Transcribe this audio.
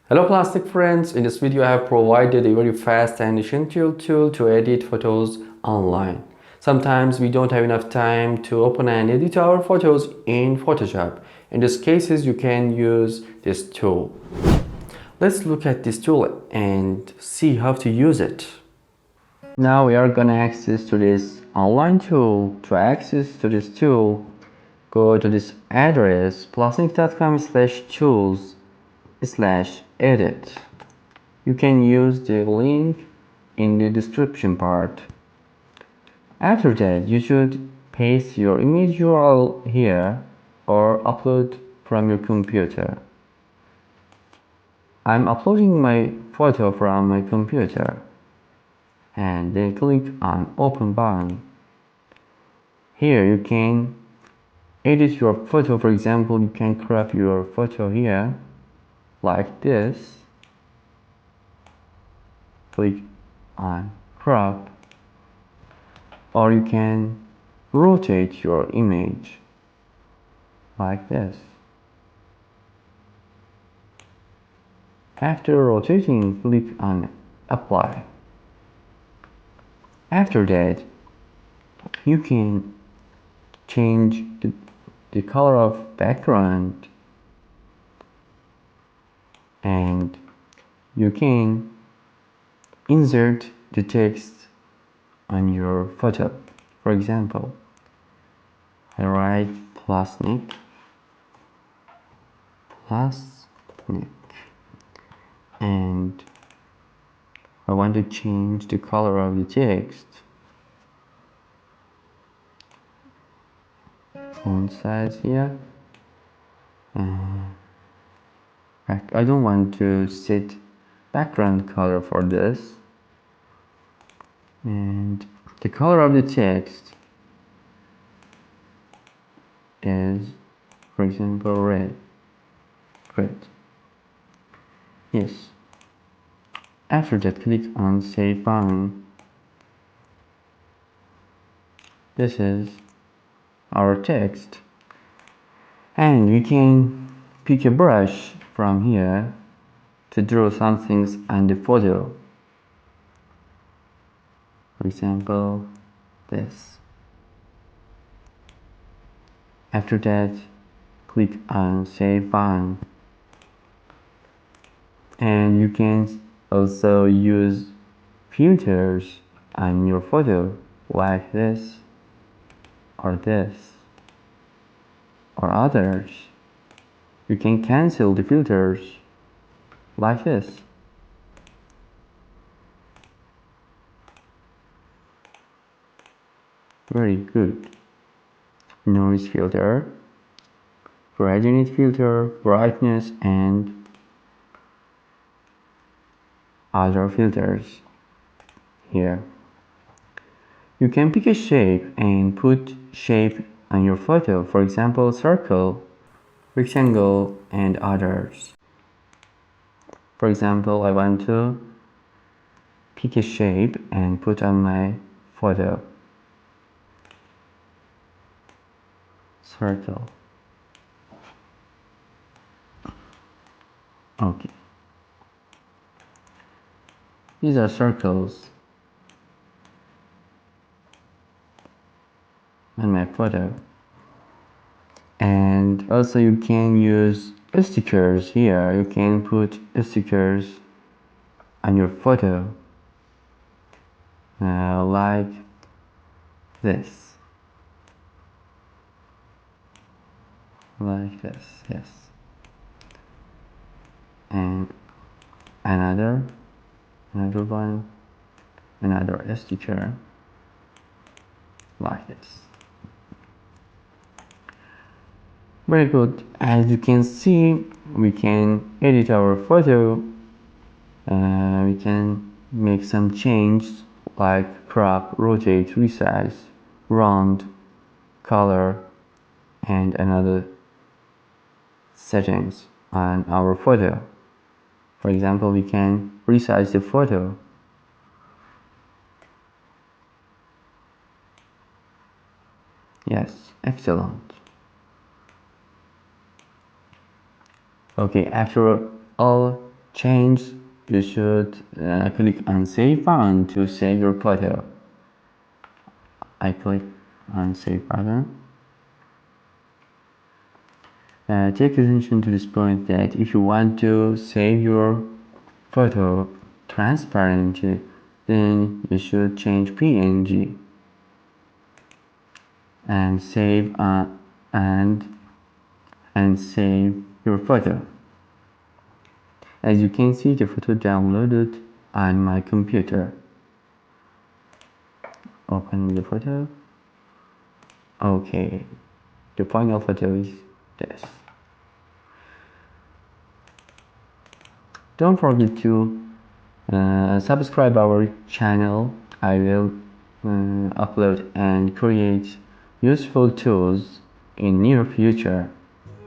Hello PlusNik friends, in this video I have provided a very fast and essential tool to edit photos online. Sometimes we don't have enough time to open and edit our photos in Photoshop. In these cases you can use this tool. Let's look at this tool and see how to use it. Now we are gonna access to this online tool. To access to this tool, go to this address plusnik.com/tools/edit. You can use the link in the description part. After that, you should paste your image URL here or upload from your computer. I'm uploading my photo from my computer and then click on open button. Here you can edit your photo. For example, you can crop your photo here like this. Click on crop, or you can rotate your image like this. After rotating, click on apply. After that, you can change the color of background, and you can insert the text on your photo. For example, I write PlusNik, and I want to change the color of the text. Font size here. I don't want to set background color for this. And the color of the text is, for example, red. Yes. After that, click on save button. This is our text, and we can pick a brush from here to draw some things on the photo. For example, this. After that, click on save button, and you can also use filters on your photo like this or this or others. You can cancel the filters like this. Very good. Noise filter, gradient filter, brightness, and other filters here. You can pick a shape and put shape on your photo, for example, circle, rectangle, and others. For example, I want to pick a shape and put on my photo. Circle. Okay. These are circles on my photo. And also you can use stickers here. You can put stickers on your photo like this. Like this, yes. And another one, another sticker like this. Very good. As you can see, we can edit our photo. We can make some changes like crop, rotate, resize, round, color, and another settings on our photo. For example, we can resize the photo. Yes, excellent. Okay, after all change, you should click on save button to save your photo. I click on save button. Take attention to this point that if you want to save your photo transparently, then you should change PNG and save and save your photo. As you can see, the photo downloaded on my computer. Open the photo. Okay, the final photo is this. Don't forget to subscribe our channel. I will upload and create useful tools in near future.